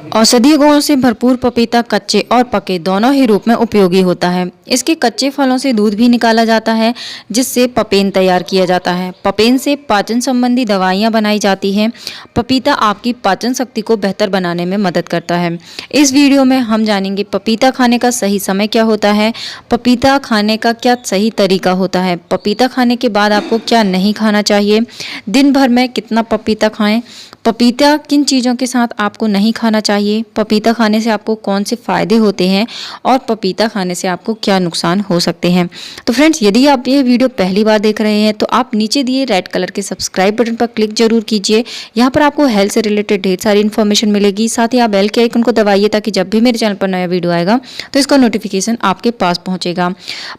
औषधीय गुणों से भरपूर पपीता कच्चे और पके दोनों ही रूप में उपयोगी होता है। इसके कच्चे फलों से दूध भी निकाला जाता है, जिससे पपेन तैयार किया जाता है। पपेन से पाचन संबंधी दवाइयां बनाई जाती हैं। पपीता आपकी पाचन शक्ति को बेहतर बनाने में मदद करता है। इस वीडियो में हम जानेंगे पपीता खाने का सही समय क्या होता है, पपीता खाने का क्या सही तरीका होता है, पपीता खाने के बाद आपको क्या नहीं खाना चाहिए, दिन भर में कितना पपीता खाएं, पपीता किन चीज़ों के साथ आपको नहीं खाना चाहिए, पपीता खाने से आपको कौन से फ़ायदे होते हैं और पपीता खाने से आपको क्या नुकसान हो सकते हैं। तो फ्रेंड्स, यदि आप ये वीडियो पहली बार देख रहे हैं तो आप नीचे दिए रेड कलर के सब्सक्राइब बटन पर क्लिक जरूर कीजिए। यहाँ पर आपको हेल्थ से रिलेटेड ढेर सारी इन्फॉर्मेशन मिलेगी। साथ ही आप बेल के आइकन को दबाइए ताकि जब भी मेरे चैनल पर नया वीडियो आएगा तो इसका नोटिफिकेशन आपके पास पहुँचेगा।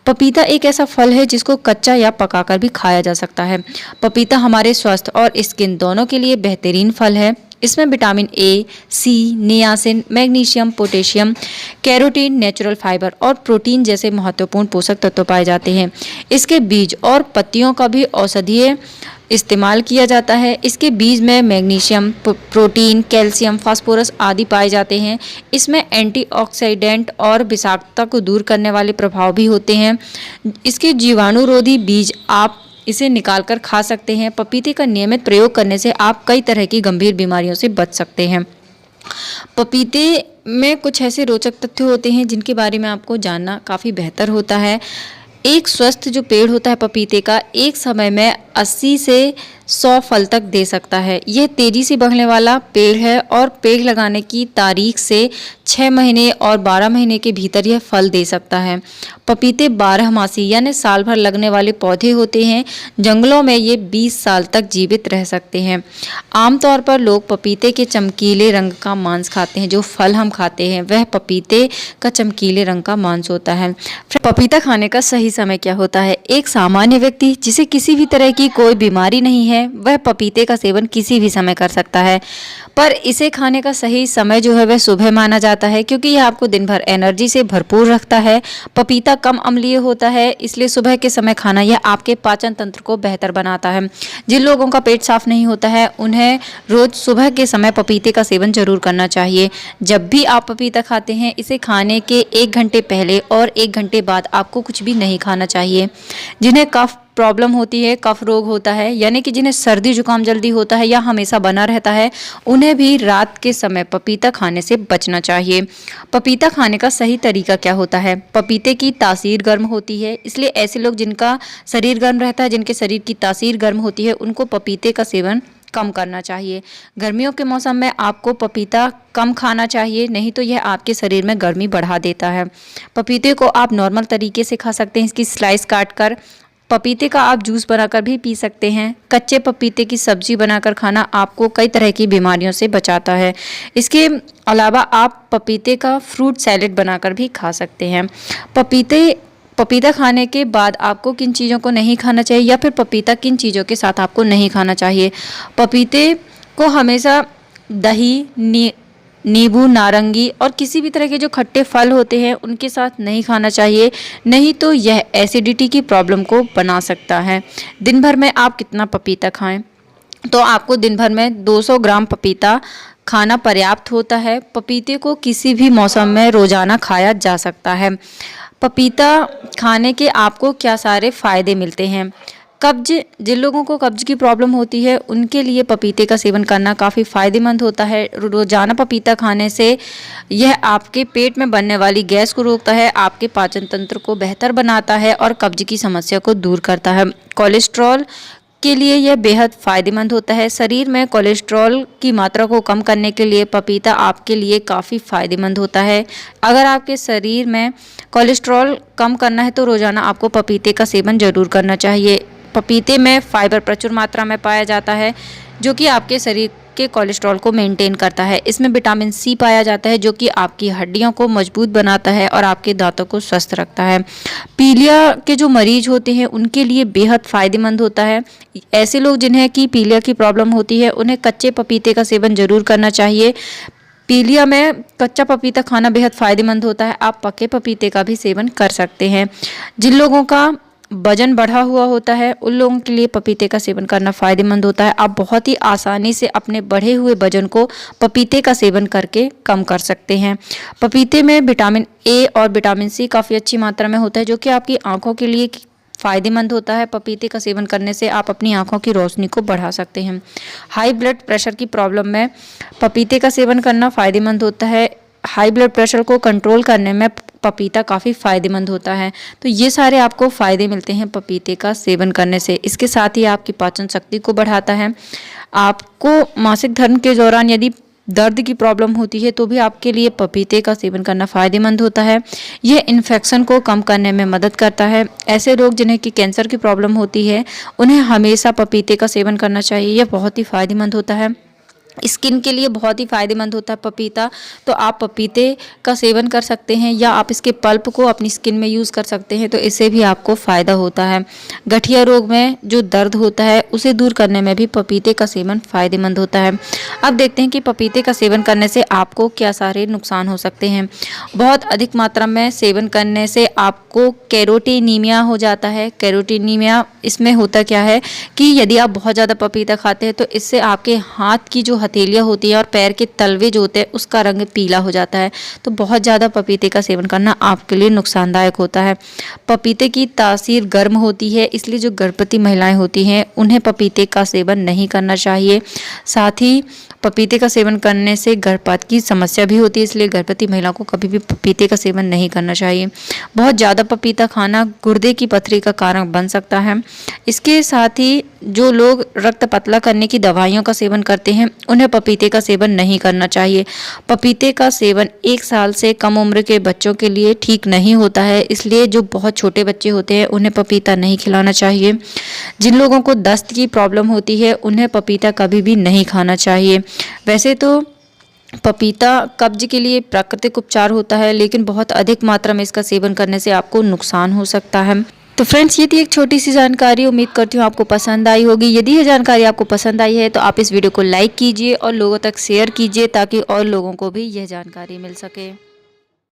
पपीता एक ऐसा फल है जिसको कच्चा या पकाकर भी खाया जा सकता है। पपीता हमारे स्वास्थ्य और स्किन दोनों के लिए बेहतरीन फल है। इसमें vitamin A, C, niacin, magnesium, potassium, carotene, natural fibre और प्रोटीन जैसे महत्वपूर्ण पोषक तत्व पाए जाते हैं। इसके बीज और पत्तियों का भी औषधीय इस्तेमाल किया जाता है। इसके बीज में मैग्नीशियम, प्रोटीन, कैल्शियम, फास्फोरस आदि पाए जाते हैं। इसमें एंटीऑक्सीडेंट और विषाक्तता को दूर करने वाले प्रभाव भी होते हैं। इसके जीवाणुरोधी बीज आप इसे निकालकर खा सकते हैं। पपीते का नियमित प्रयोग करने से आप कई तरह की गंभीर बीमारियों से बच सकते हैं। पपीते में कुछ ऐसे रोचक तथ्य होते हैं जिनके बारे में आपको जानना काफ़ी बेहतर होता है। एक स्वस्थ जो पेड़ होता है पपीते का, एक समय में 80 से 100 फल तक दे सकता है। यह तेजी से बढ़ने वाला पेड़ है और पेड़ लगाने की तारीख से 6 महीने और 12 महीने के भीतर यह फल दे सकता है। पपीते 12मासी यानी साल भर लगने वाले पौधे होते हैं। जंगलों में ये 20 साल तक जीवित रह सकते हैं। आमतौर पर लोग पपीते के चमकीले रंग का मांस खाते हैं। जो फल हम खाते हैं वह पपीते का चमकीले रंग का मांस होता है। पपीता खाने का सही समय क्या होता है? एक सामान्य व्यक्ति जिसे किसी भी तरह की कोई बीमारी नहीं है वह पपीते का सेवन किसी भी समय कर सकता है, पर इसे खाने का सही समय जो है वह सुबह माना जाता है, क्योंकि यह आपको दिन भर एनर्जी से भरपूर रखता है। पपीता कम अम्लीय होता है, इसलिए सुबह के समय खाना यह आपके पाचन तंत्र को बेहतर बनाता है। जिन लोगों का पेट साफ नहीं होता है उन्हें रोज सुबह के समय पपीते का सेवन जरूर करना चाहिए। जब भी आप पपीता खाते हैं इसे खाने के 1 घंटे पहले और 1 घंटे बाद आपको कुछ भी नहीं खाना चाहिए। जिन्हें कफ प्रॉब्लम होती है, कफ रोग होता है, यानी कि जिन्हें सर्दी जुकाम जल्दी होता है या हमेशा बना रहता है, उन्हें भी रात के समय पपीता खाने से बचना चाहिए। पपीता खाने का सही तरीका क्या होता है? पपीते की तासीर गर्म होती है, इसलिए ऐसे लोग जिनका शरीर गर्म रहता है, जिनके शरीर की तासीर गर्म होती है, उनको पपीते का सेवन कम करना चाहिए। गर्मियों के मौसम में आपको पपीता कम खाना चाहिए, नहीं तो यह आपके शरीर में गर्मी बढ़ा देता है। पपीते को आप नॉर्मल तरीके से खा सकते हैं, इसकी स्लाइस काट कर। पपीते का आप जूस बनाकर भी पी सकते हैं। कच्चे पपीते की सब्जी बनाकर खाना आपको कई तरह की बीमारियों से बचाता है। इसके अलावा आप पपीते का फ्रूट सैलेड बनाकर भी खा सकते हैं। पपीता खाने के बाद आपको किन चीज़ों को नहीं खाना चाहिए या फिर पपीता किन चीज़ों के साथ आपको नहीं खाना चाहिए? पपीते को हमेशा दही, नींबू, नारंगी और किसी भी तरह के जो खट्टे फल होते हैं उनके साथ नहीं खाना चाहिए, नहीं तो यह एसिडिटी की प्रॉब्लम को बना सकता है। दिन भर में आप कितना पपीता खाएं? तो आपको दिन भर में 200 ग्राम पपीता खाना पर्याप्त होता है। पपीते को किसी भी मौसम में रोजाना खाया जा सकता है। पपीता खाने के आपको क्या सारे फायदे मिलते हैं? कब्ज, जिन लोगों को कब्ज की प्रॉब्लम होती है उनके लिए पपीते का सेवन करना काफ़ी फ़ायदेमंद होता है। रोज़ाना पपीता खाने से यह आपके पेट में बनने वाली गैस को रोकता है, आपके पाचन तंत्र को बेहतर बनाता है और कब्ज की समस्या को दूर करता है। कोलेस्ट्रॉल के लिए यह बेहद फ़ायदेमंद होता है। शरीर में कोलेस्ट्रॉल की मात्रा को कम करने के लिए पपीता आपके लिए काफ़ी फ़ायदेमंद होता है। अगर आपके शरीर में कोलेस्ट्रॉल कम करना है तो रोज़ाना आपको पपीते का सेवन ज़रूर करना चाहिए। पपीते में फाइबर प्रचुर मात्रा में पाया जाता है जो कि आपके शरीर के कोलेस्ट्रॉल को मेंटेन करता है। इसमें विटामिन सी पाया जाता है जो कि आपकी हड्डियों को मजबूत बनाता है और आपके दांतों को स्वस्थ रखता है। पीलिया के जो मरीज होते हैं उनके लिए बेहद फ़ायदेमंद होता है। ऐसे लोग जिन्हें की पीलिया की प्रॉब्लम होती है उन्हें कच्चे पपीते का सेवन जरूर करना चाहिए। पीलिया में कच्चा पपीता खाना बेहद फ़ायदेमंद होता है। आप पके पपीते का भी सेवन कर सकते हैं। जिन लोगों का वजन बढ़ा हुआ होता है उन लोगों के लिए पपीते का सेवन करना फ़ायदेमंद होता है। आप बहुत ही आसानी से अपने बढ़े हुए वजन को पपीते का सेवन करके कम कर सकते हैं। पपीते में विटामिन ए और विटामिन सी काफ़ी अच्छी मात्रा में होता है, जो कि आपकी आँखों के लिए फ़ायदेमंद होता है। पपीते का सेवन करने से आप अपनी आँखों की रोशनी को बढ़ा सकते हैं। हाई ब्लड प्रेशर की प्रॉब्लम में पपीते का सेवन करना फ़ायदेमंद होता है। हाई ब्लड प्रेशर को कंट्रोल करने में पपीता काफ़ी फ़ायदेमंद होता है। तो ये सारे आपको फ़ायदे मिलते हैं पपीते का सेवन करने से। इसके साथ ही आपकी पाचन शक्ति को बढ़ाता है। आपको मासिक धर्म के दौरान यदि दर्द की प्रॉब्लम होती है तो भी आपके लिए पपीते का सेवन करना फ़ायदेमंद होता है। ये इन्फेक्शन को कम करने में मदद करता है। ऐसे लोग जिन्हें कि कैंसर की प्रॉब्लम होती है उन्हें हमेशा पपीते का सेवन करना चाहिए। यह बहुत ही फ़ायदेमंद होता है। स्किन के लिए बहुत ही फ़ायदेमंद होता है पपीता। तो आप पपीते का सेवन कर सकते हैं या आप इसके पल्प को अपनी स्किन में यूज़ कर सकते हैं, तो इससे भी आपको फ़ायदा होता है। गठिया रोग में जो दर्द होता है उसे दूर करने में भी पपीते का सेवन फ़ायदेमंद होता है। अब देखते हैं कि पपीते का सेवन करने से आपको क्या सारे नुकसान हो सकते हैं। बहुत अधिक मात्रा में सेवन करने से आपको कैरोटीनीमिया हो जाता है। कैरोटीनीमिया इसमें होता क्या है कि यदि आप बहुत ज़्यादा पपीता खाते हैं तो इससे आपके हाथ की जो हथेलियाँ होती है और पैर के तलवे जो होते हैं उसका रंग पीला हो जाता है। तो बहुत ज़्यादा पपीते का सेवन करना आपके लिए नुकसानदायक होता है। पपीते की तासीर गर्म होती है, इसलिए जो गर्भवती महिलाएं होती हैं उन्हें पपीते का सेवन नहीं करना चाहिए। साथ ही पपीते का सेवन करने से गर्भपात की समस्या भी होती है, इसलिए गर्भवती महिला को कभी भी पपीते का सेवन नहीं करना चाहिए। बहुत ज़्यादा पपीता खाना गुर्दे की पथरी का कारण बन सकता है। इसके साथ ही जो लोग रक्त पतला करने की दवाइयों का सेवन करते हैं उन्हें पपीते का सेवन नहीं करना चाहिए। पपीते का सेवन 1 साल से कम उम्र के बच्चों के लिए ठीक नहीं होता है, इसलिए जो बहुत छोटे बच्चे होते हैं उन्हें पपीता नहीं खिलाना चाहिए। जिन लोगों को दस्त की प्रॉब्लम होती है उन्हें पपीता कभी भी नहीं खाना चाहिए। वैसे तो पपीता कब्ज के लिए प्राकृतिक उपचार होता है, लेकिन बहुत अधिक मात्रा में इसका सेवन करने से आपको नुकसान हो सकता है। तो फ्रेंड्स, ये थी एक छोटी सी जानकारी। उम्मीद करती हूँ आपको पसंद आई होगी। यदि यह जानकारी आपको पसंद आई है तो आप इस वीडियो को लाइक कीजिए और लोगों तक शेयर कीजिए ताकि और लोगों को भी यह जानकारी मिल सके।